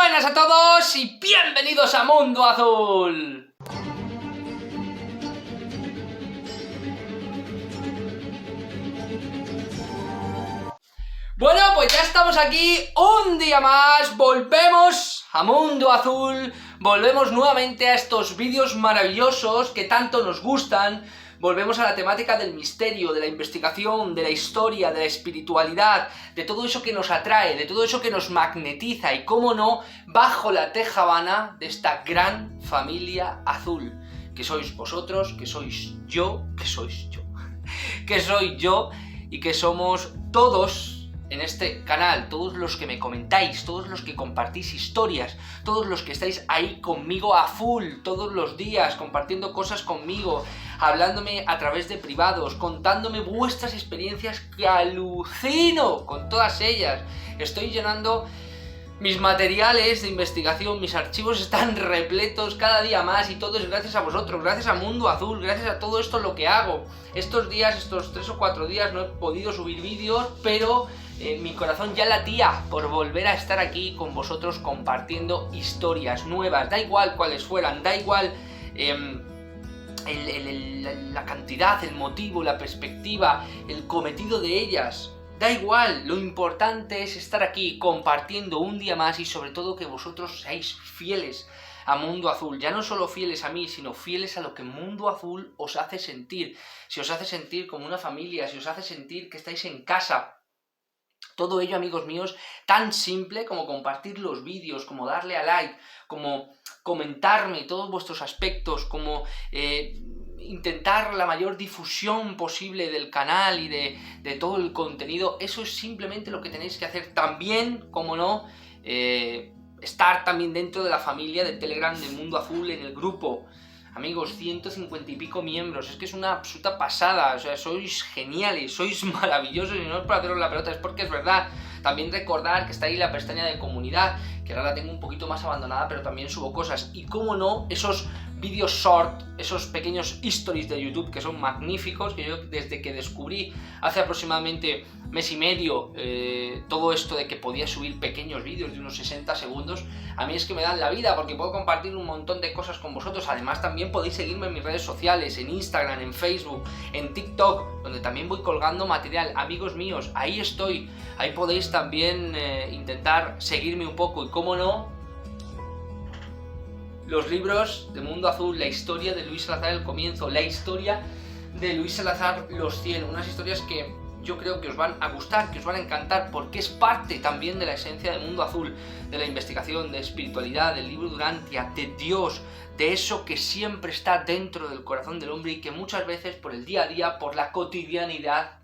buenas a todos y bienvenidos a Mundo Azul. Bueno, pues ya estamos aquí un día más, volvemos a Mundo Azul, volvemos nuevamente a estos vídeos maravillosos que tanto nos gustan, volvemos a la temática del misterio, de la investigación, de la historia, de la espiritualidad, de todo eso que nos atrae, de todo eso que nos magnetiza y, cómo no, bajo la tejabana de esta gran familia azul, que sois vosotros, que sois yo, que soy yo y que somos todos en este canal, todos los que me comentáis, todos los que compartís historias, todos los que estáis ahí conmigo a full, todos los días, compartiendo cosas conmigo, hablándome a través de privados, contándome vuestras experiencias, que alucino con todas ellas. Estoy llenando mis materiales de investigación, mis archivos están repletos cada día más y todo es gracias a vosotros, gracias a Mundo Azul, gracias a todo esto lo que hago. Estos días, estos 3 o 4 días no he podido subir vídeos, pero mi corazón ya latía por volver a estar aquí con vosotros compartiendo historias nuevas, da igual cuáles fueran, da igual la cantidad, el motivo, la perspectiva, el cometido de ellas. Da igual, lo importante es estar aquí compartiendo un día más y sobre todo que vosotros seáis fieles a Mundo Azul. Ya no solo fieles a mí, sino fieles a lo que Mundo Azul os hace sentir. Si os hace sentir como una familia, si os hace sentir que estáis en casa. Todo ello, amigos míos, tan simple como compartir los vídeos, como darle a like, como comentarme todos vuestros aspectos, como intentar la mayor difusión posible del canal y de todo el contenido. Eso es simplemente lo que tenéis que hacer. También, como no, estar también dentro de la familia de Telegram de Mundo Azul, en el grupo. Amigos, 150 y pico miembros, es que es una absoluta pasada, o sea, sois geniales, sois maravillosos y no es para haceros la pelota, es porque es verdad. También recordar que está ahí la pestaña de comunidad, que ahora la tengo un poquito más abandonada, pero también subo cosas. Y cómo no, esos vídeos short, esos pequeños stories de YouTube que son magníficos, que yo desde que descubrí hace aproximadamente mes y medio todo esto de que podía subir pequeños vídeos de unos 60 segundos, a mí es que me dan la vida porque puedo compartir un montón de cosas con vosotros. Además también podéis seguirme en mis redes sociales, en Instagram, en Facebook, en TikTok, donde también voy colgando material. Amigos míos, ahí estoy, ahí podéis también intentar seguirme un poco y, cómo no, los libros de Mundo Azul, la historia de Luis Salazar el comienzo, la historia de Luis Salazar los 100, unas historias que yo creo que os van a gustar, que os van a encantar, porque es parte también de la esencia de Mundo Azul, de la investigación, de espiritualidad, del libro Durantia, de Dios, de eso que siempre está dentro del corazón del hombre y que muchas veces por el día a día, por la cotidianidad,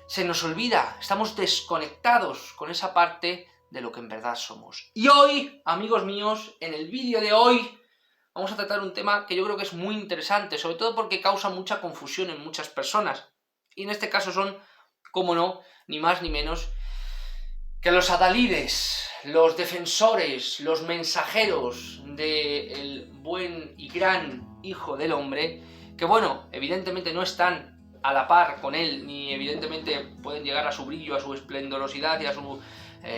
se nos olvida, estamos desconectados con esa parte de lo que en verdad somos. Y hoy, amigos míos, en el vídeo de hoy vamos a tratar un tema que yo creo que es muy interesante, sobre todo porque causa mucha confusión en muchas personas. Y en este caso son, como no, ni más ni menos que los adalides, los defensores, los mensajeros del buen y gran Hijo del Hombre, que bueno, evidentemente no están a la par con él, ni evidentemente pueden llegar a su brillo, a su esplendorosidad y a su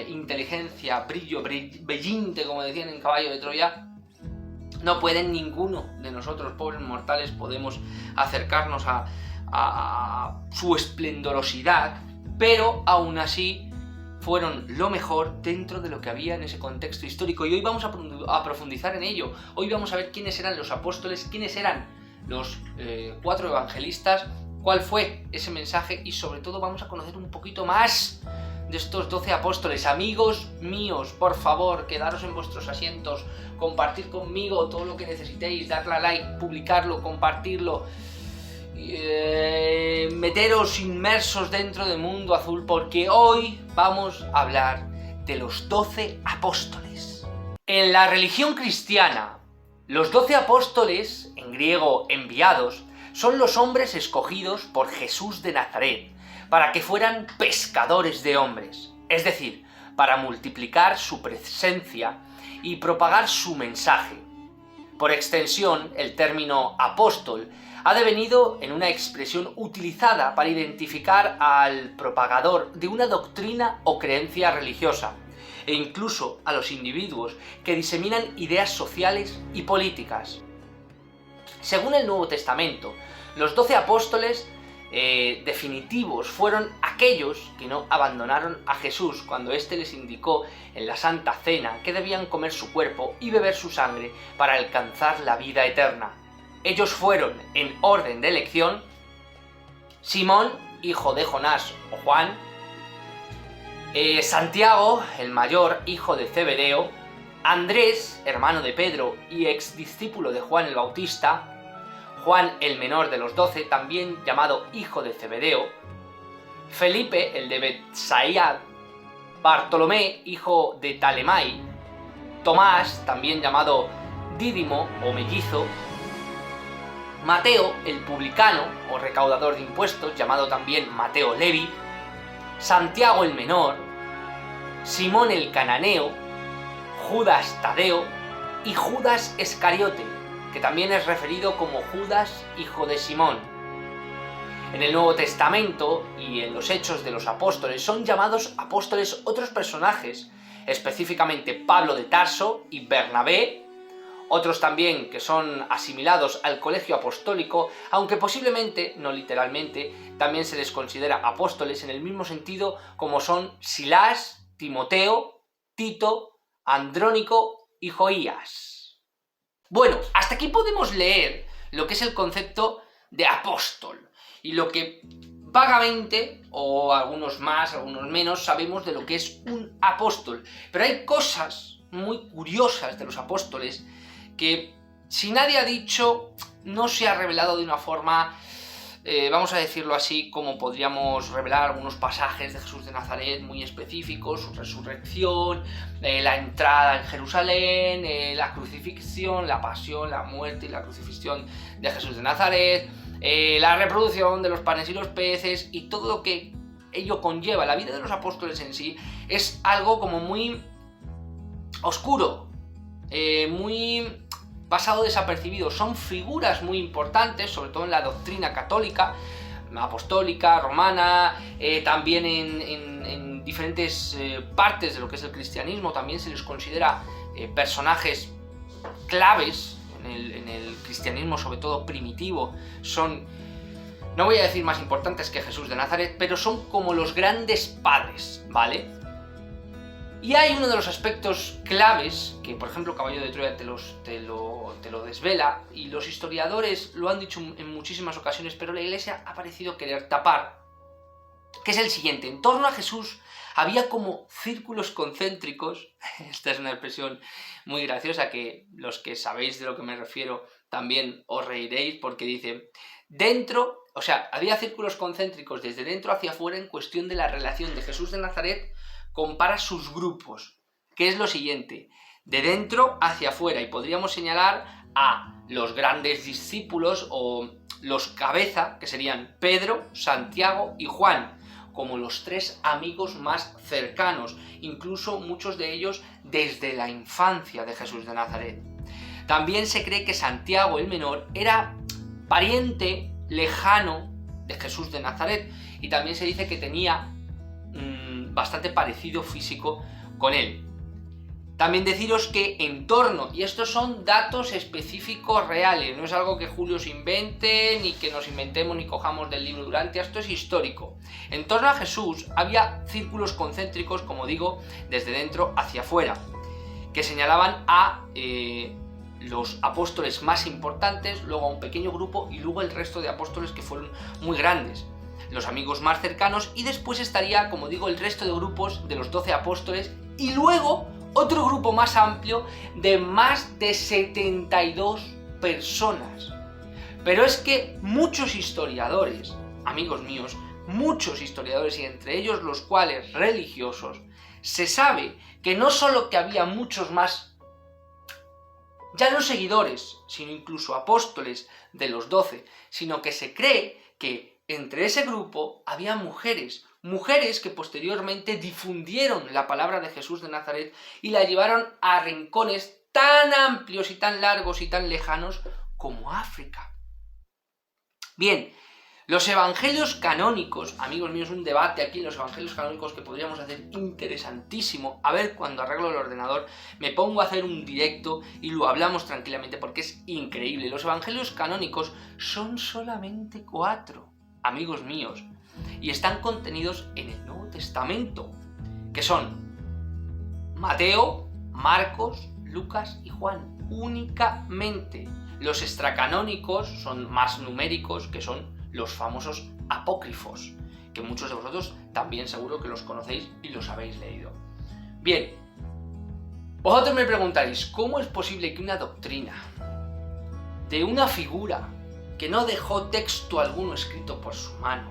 inteligencia, brillo, brillante, como decían en Caballo de Troya. No pueden, ninguno de nosotros, pobres mortales, podemos acercarnos a su esplendorosidad, pero aún así fueron lo mejor dentro de lo que había en ese contexto histórico. Y hoy vamos a profundizar en ello. Hoy vamos a ver quiénes eran los apóstoles, quiénes eran los 4 evangelistas, cuál fue ese mensaje y sobre todo vamos a conocer un poquito más de estos 12 apóstoles. Amigos míos, por favor, quedaros en vuestros asientos, compartid conmigo todo lo que necesitéis, darle a like, publicarlo, compartirlo, meteros inmersos dentro de Mundo Azul, porque hoy vamos a hablar de los 12 apóstoles. En la religión cristiana, los 12 apóstoles, en griego enviados, son los hombres escogidos por Jesús de Nazaret para que fueran pescadores de hombres, es decir, para multiplicar su presencia y propagar su mensaje. Por extensión, el término apóstol ha devenido en una expresión utilizada para identificar al propagador de una doctrina o creencia religiosa. e incluso a los individuos que diseminan ideas sociales y políticas. Según el Nuevo Testamento, los 12 apóstoles definitivos fueron aquellos que no abandonaron a Jesús cuando éste les indicó en la Santa Cena que debían comer su cuerpo y beber su sangre para alcanzar la vida eterna. Ellos fueron, en orden de elección, Simón, hijo de Jonás o Juan, Santiago, el mayor, hijo de Zebedeo, Andrés, hermano de Pedro y ex discípulo de Juan el Bautista, Juan el menor de los 12, también llamado hijo de Zebedeo, Felipe, el de Betsaida, Bartolomé, hijo de Talemai, Tomás, también llamado Dídimo o mellizo, Mateo, el publicano o recaudador de impuestos, llamado también Mateo Levi, Santiago el menor, Simón el cananeo, Judas Tadeo y Judas Iscariote, que también es referido como Judas, hijo de Simón. En el Nuevo Testamento y en los Hechos de los Apóstoles son llamados apóstoles otros personajes, específicamente Pablo de Tarso y Bernabé, otros también que son asimilados al colegio apostólico, aunque posiblemente, no literalmente, también se les considera apóstoles en el mismo sentido como son Silás, Timoteo, Tito, Andrónico y Joías. Bueno, hasta aquí podemos leer lo que es el concepto de apóstol y lo que vagamente, o algunos más, algunos menos, sabemos de lo que es un apóstol. Pero hay cosas muy curiosas de los apóstoles que, si nadie ha dicho, no se ha revelado de una forma, vamos a decirlo así, como podríamos revelar algunos pasajes de Jesús de Nazaret muy específicos, su resurrección, la entrada en Jerusalén, la crucifixión, la pasión, la muerte y la crucifixión de Jesús de Nazaret, la reproducción de los panes y los peces y todo lo que ello conlleva. La vida de los apóstoles en sí es algo como muy oscuro, muy pasado desapercibido. Son figuras muy importantes, sobre todo en la doctrina católica, apostólica, romana, también en diferentes partes de lo que es el cristianismo. También se les considera personajes claves en el cristianismo, sobre todo primitivo. Son, no voy a decir más importantes que Jesús de Nazaret, pero son como los grandes padres, ¿vale? Y hay uno de los aspectos claves, que por ejemplo Caballo de Troya te lo desvela, y los historiadores lo han dicho en muchísimas ocasiones, pero la Iglesia ha parecido querer tapar, que es el siguiente: en torno a Jesús había como círculos concéntricos. Esta es una expresión muy graciosa que los que sabéis de lo que me refiero también os reiréis, porque dice, dentro, o sea, había círculos concéntricos desde dentro hacia afuera en cuestión de la relación de Jesús de Nazaret. Compara sus grupos, que es lo siguiente: de dentro hacia afuera, y podríamos señalar a los grandes discípulos o los cabeza, que serían Pedro, Santiago y Juan, como los tres amigos más cercanos, incluso muchos de ellos desde la infancia de Jesús de Nazaret. También se cree que Santiago el menor era pariente lejano de Jesús de Nazaret, y también se dice que tenía bastante parecido físico con él. También deciros que en torno, y estos son datos específicos reales, no es algo que Julio se invente, ni que nos inventemos ni cojamos del libro Durante, esto es histórico. En torno a Jesús había círculos concéntricos, como digo, desde dentro hacia afuera, que señalaban a los apóstoles más importantes, luego a un pequeño grupo y luego el resto de apóstoles que fueron muy grandes, los amigos más cercanos, y después estaría, como digo, el resto de grupos de los 12 apóstoles, y luego otro grupo más amplio de más de 72 personas. Pero es que muchos historiadores, amigos míos, muchos historiadores, y entre ellos los cuales religiosos, se sabe que no solo que había muchos más, ya no seguidores, sino incluso apóstoles de los 12, sino que se cree que entre ese grupo había mujeres que posteriormente difundieron la palabra de Jesús de Nazaret y la llevaron a rincones tan amplios y tan largos y tan lejanos como África. Bien, Los evangelios canónicos, amigos míos, un debate aquí en los evangelios canónicos que podríamos hacer interesantísimo. A ver, cuando arreglo el ordenador, me pongo a hacer un directo y lo hablamos tranquilamente porque es increíble. Los evangelios canónicos son solamente 4, amigos míos, y están contenidos en el Nuevo Testamento, que son Mateo, Marcos, Lucas y Juan, únicamente. Los extracanónicos son más numéricos, que son los famosos apócrifos, que muchos de vosotros también seguro que los conocéis y los habéis leído. Bien, vosotros me preguntaréis, ¿cómo es posible que una doctrina de una figura que no dejó texto alguno escrito por su mano,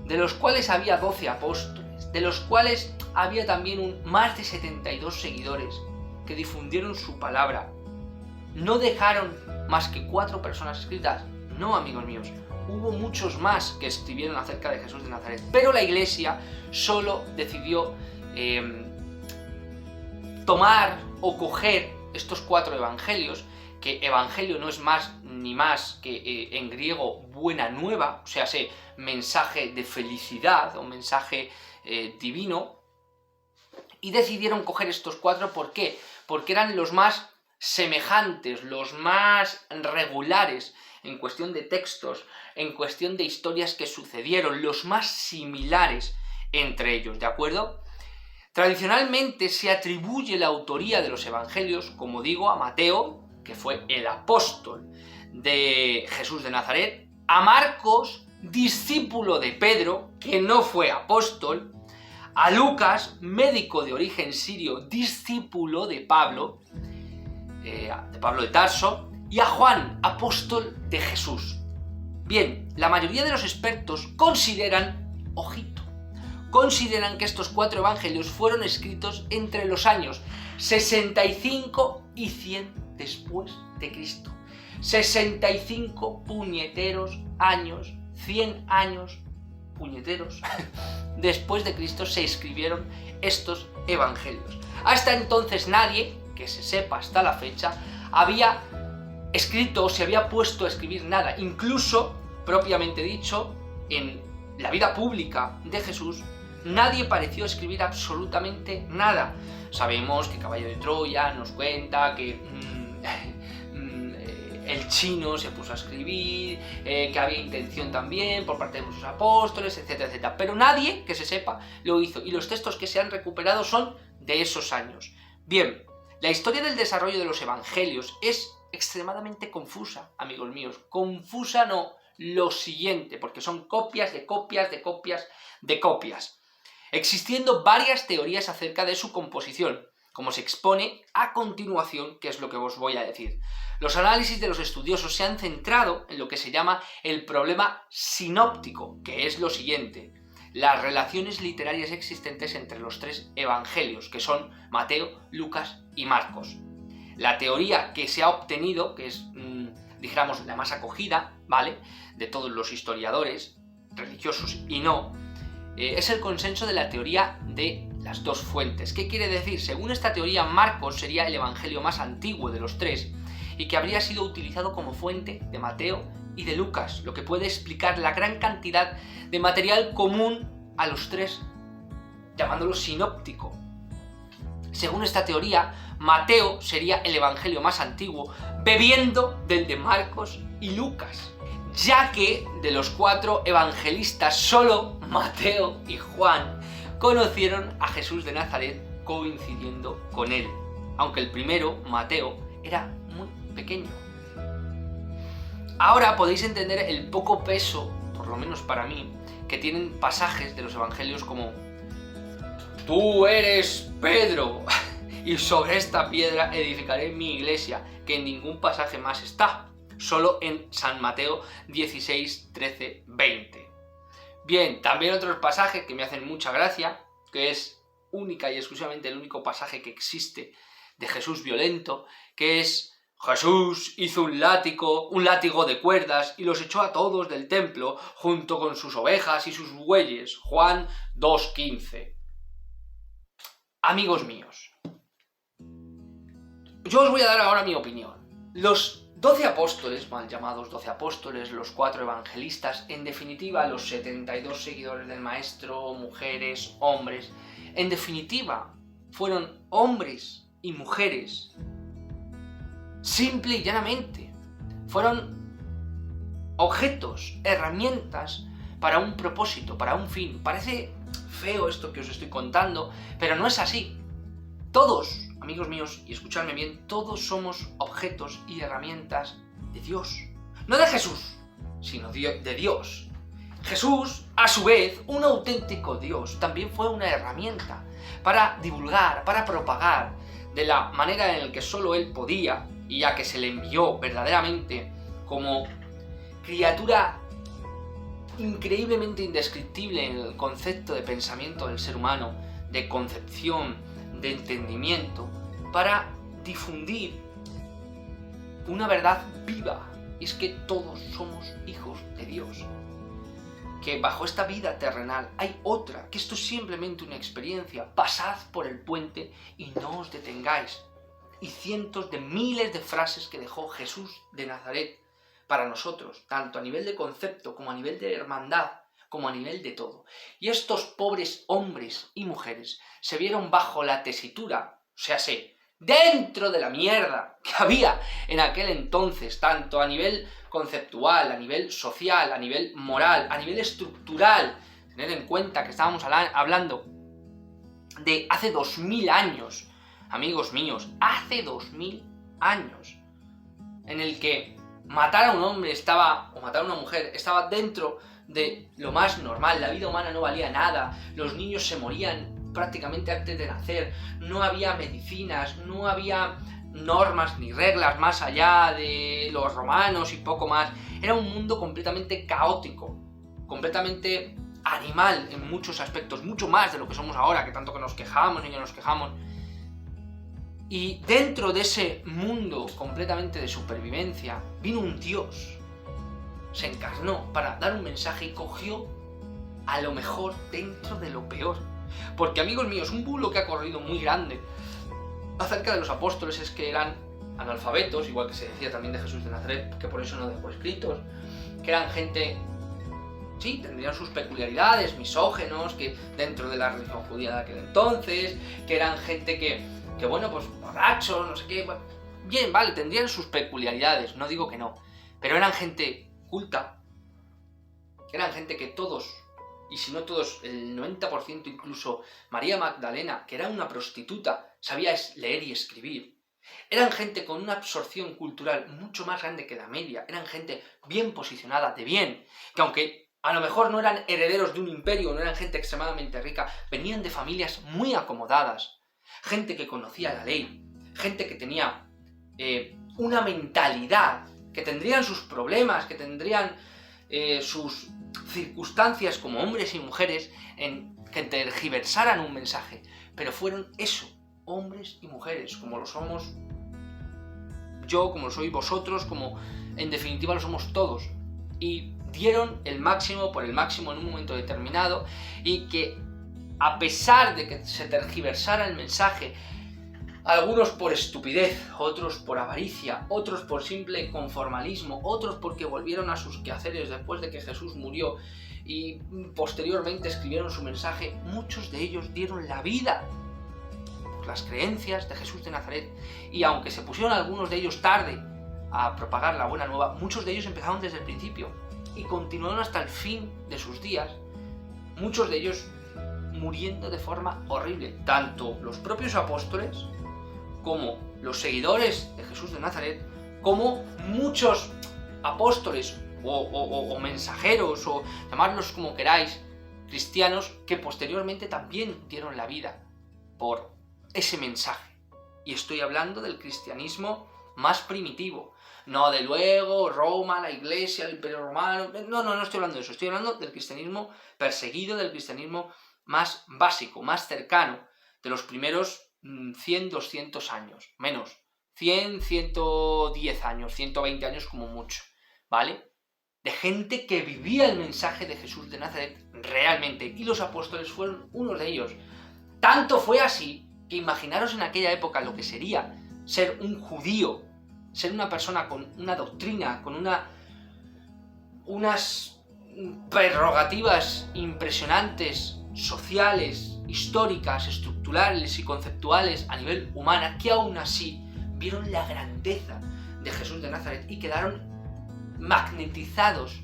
de los cuales había 12 apóstoles, de los cuales había también más de 72 seguidores que difundieron su palabra, no dejaron más que 4 personas escritas? No, amigos míos, hubo muchos más que escribieron acerca de Jesús de Nazaret, pero la Iglesia solo decidió tomar o coger estos 4 evangelios, que evangelio no es más ni más que en griego buena nueva, o sea, mensaje de felicidad o mensaje divino, y decidieron coger estos 4, ¿por qué? Porque eran los más semejantes, los más regulares en cuestión de textos, en cuestión de historias que sucedieron, los más similares entre ellos, ¿de acuerdo? Tradicionalmente se atribuye la autoría de los evangelios, como digo, a Mateo, que fue el apóstol de Jesús de Nazaret, a Marcos, discípulo de Pedro, que no fue apóstol, a Lucas, médico de origen sirio, discípulo de Pablo de Tarso, y a Juan, apóstol de Jesús. Bien, la mayoría de los expertos consideran, ojito, consideran que estos 4 evangelios fueron escritos entre los años 65 y 100 después de Cristo. 65 puñeteros años, 100 años puñeteros después de Cristo se escribieron estos evangelios. Hasta entonces nadie, que se sepa hasta la fecha, había escrito o se había puesto a escribir nada. Incluso, propiamente dicho, en la vida pública de Jesús, nadie pareció escribir absolutamente nada. Sabemos que Caballo de Troya nos cuenta que el chino se puso a escribir, que había intención también por parte de muchos apóstoles, etcétera, etcétera. Pero nadie, que se sepa, lo hizo. Y los textos que se han recuperado son de esos años. Bien, la historia del desarrollo de los evangelios es extremadamente confusa, amigos míos. Confusa no, lo siguiente, porque son copias de copias de copias de copias, existiendo varias teorías acerca de su composición, como se expone a continuación, que es lo que os voy a decir. Los análisis de los estudiosos se han centrado en lo que se llama el problema sinóptico, que es lo siguiente: las relaciones literarias existentes entre los 3 evangelios, que son Mateo, Lucas y Marcos. La teoría que se ha obtenido, que es, dijéramos, la más acogida, ¿vale?, de todos los historiadores, religiosos y no, es el consenso de la teoría de las 2 fuentes. ¿Qué quiere decir? Según esta teoría, Marcos sería el evangelio más antiguo de los 3 y que habría sido utilizado como fuente de Mateo y de Lucas, lo que puede explicar la gran cantidad de material común a los 3, llamándolo sinóptico. Según esta teoría, Mateo sería el evangelio más antiguo, bebiendo del de Marcos y Lucas, ya que de los 4 evangelistas solo Mateo y Juan conocieron a Jesús de Nazaret coincidiendo con él, aunque el primero, Mateo, era muy pequeño. Ahora podéis entender el poco peso, por lo menos para mí, que tienen pasajes de los evangelios como: tú eres Pedro, y sobre esta piedra edificaré mi iglesia, que en ningún pasaje más está, solo en San Mateo 16, 13, 20. Bien, también otros pasajes que me hacen mucha gracia, que es única y exclusivamente el único pasaje que existe de Jesús violento, que es: Jesús hizo un látigo de cuerdas y los echó a todos del templo junto con sus ovejas y sus bueyes. Juan 2:15. Amigos míos, yo os voy a dar ahora mi opinión. Los 12 apóstoles, mal llamados 12 apóstoles, los 4 evangelistas, en definitiva los 72 seguidores del Maestro, mujeres, hombres, en definitiva fueron hombres y mujeres, simple y llanamente, fueron objetos, herramientas para un propósito, para un fin. Parece feo esto que os estoy contando, pero no es así. Todos, amigos míos, y escuchadme bien, todos somos objetos y herramientas de Dios. No de Jesús, sino de Dios. Jesús, a su vez, un auténtico Dios, también fue una herramienta para divulgar, para propagar, de la manera en la que solo Él podía, y ya que se le envió verdaderamente como criatura increíblemente indescriptible en el concepto de pensamiento del ser humano, de concepción, de entendimiento, para difundir una verdad viva, y es que todos somos hijos de Dios, que bajo esta vida terrenal hay otra, que esto es simplemente una experiencia. Pasad por el puente y no os detengáis. Y cientos de miles de frases que dejó Jesús de Nazaret para nosotros, tanto a nivel de concepto como a nivel de hermandad, como a nivel de todo. Y estos pobres hombres y mujeres se vieron bajo la tesitura, o sea, dentro de la mierda que había en aquel entonces, tanto a nivel conceptual, a nivel social, a nivel moral, a nivel estructural. Tened en cuenta que estábamos hablando de hace 2000 años, amigos míos, hace 2000 años, en el que matar a un hombre o matar a una mujer estaba dentro de lo más normal. La vida humana no valía nada, los niños se morían prácticamente antes de nacer, no había medicinas, no había normas ni reglas más allá de los romanos y poco más. Era un mundo completamente caótico, completamente animal en muchos aspectos, mucho más de lo que somos ahora, que tanto que nos quejamos y que nos quejamos. Y dentro de ese mundo completamente de supervivencia vino un Dios, se encarnó para dar un mensaje y cogió a lo mejor dentro de lo peor. Porque, amigos míos, un bulo que ha corrido muy grande acerca de los apóstoles es que eran analfabetos, igual que se decía también de Jesús de Nazaret, que por eso no dejó escritos, que eran gente, sí, tendrían sus peculiaridades, misógenos, que dentro de la religión judía de aquel entonces, que eran gente que bueno, pues borrachos, no sé qué, bueno, bien, vale, tendrían sus peculiaridades, no digo que no, pero eran gente culta, eran gente que todos, y si no todos, el 90% incluso, María Magdalena, que era una prostituta, sabía leer y escribir. Eran gente con una absorción cultural mucho más grande que la media, eran gente bien posicionada, de bien, que aunque a lo mejor no eran herederos de un imperio, no eran gente extremadamente rica, venían de familias muy acomodadas, gente que conocía la ley, gente que tenía una mentalidad, que tendrían sus problemas, que tendrían sus circunstancias como hombres y mujeres en que tergiversaran un mensaje, pero fueron eso, hombres y mujeres, como lo somos yo, como lo sois vosotros, como en definitiva lo somos todos, y dieron el máximo por el máximo en un momento determinado, y que a pesar de que se tergiversara el mensaje, algunos por estupidez, otros por avaricia, otros por simple conformalismo, otros porque volvieron a sus quehaceres después de que Jesús murió y posteriormente escribieron su mensaje, muchos de ellos dieron la vida por las creencias de Jesús de Nazaret. Y aunque se pusieron algunos de ellos tarde a propagar la buena nueva, muchos de ellos empezaron desde el principio y continuaron hasta el fin de sus días, muchos de ellos muriendo de forma horrible, tanto los propios apóstoles como los seguidores de Jesús de Nazaret, como muchos apóstoles o mensajeros, o llamarlos como queráis, cristianos, que posteriormente también dieron la vida por ese mensaje. Y estoy hablando del cristianismo más primitivo, no de luego Roma, la Iglesia, el Imperio Romano, no estoy hablando de eso, estoy hablando del cristianismo perseguido, del cristianismo más básico, más cercano, de los primeros 100, 200 años, menos, 100, 110 años, 120 años como mucho, ¿vale? De gente que vivía el mensaje de Jesús de Nazaret realmente, y los apóstoles fueron unos de ellos. Tanto fue así que imaginaros en aquella época lo que sería ser un judío, ser una persona con una doctrina, con unas prerrogativas impresionantes, sociales, históricas, estructurales y conceptuales a nivel humana, que aún así vieron la grandeza de Jesús de Nazaret y quedaron magnetizados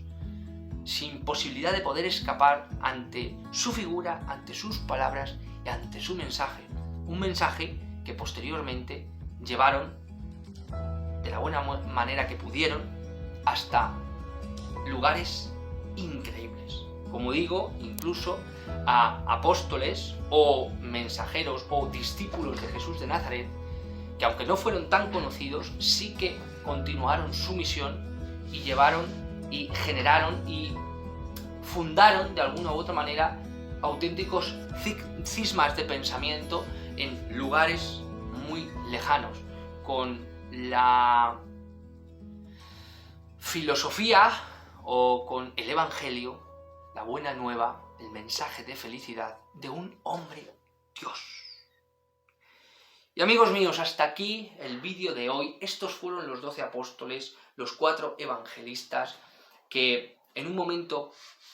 sin posibilidad de poder escapar ante su figura, ante sus palabras y ante su mensaje. Un mensaje que posteriormente llevaron de la buena manera que pudieron hasta lugares increíbles. Como digo, incluso a apóstoles o mensajeros o discípulos de Jesús de Nazaret, que aunque no fueron tan conocidos, sí que continuaron su misión y llevaron y generaron y fundaron de alguna u otra manera auténticos cismas de pensamiento en lugares muy lejanos, con la filosofía o con el evangelio, la buena nueva, el mensaje de felicidad de un hombre Dios. Y amigos míos, hasta aquí el vídeo de hoy. Estos fueron los 12 apóstoles, los 4 evangelistas que en un momento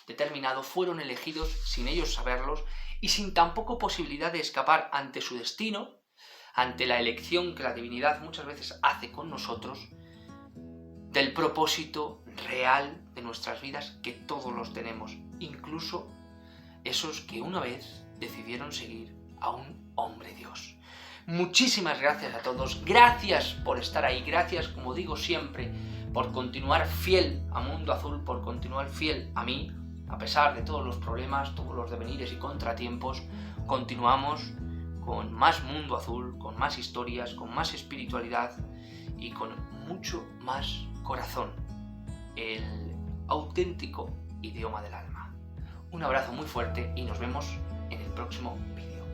determinado fueron elegidos sin ellos saberlos y sin tampoco posibilidad de escapar ante su destino, ante la elección que la divinidad muchas veces hace con nosotros, del propósito real de nuestras vidas, que todos los tenemos, incluso esos que una vez decidieron seguir a un hombre Dios. Muchísimas gracias a todos, gracias por estar ahí, gracias, como digo siempre, por continuar fiel a Mundo Azul, por continuar fiel a mí, a pesar de todos los problemas, todos los devenires y contratiempos. Continuamos con más Mundo Azul, con más historias, con más espiritualidad y con mucho más corazón, el auténtico idioma del alma. Un abrazo muy fuerte y nos vemos en el próximo vídeo.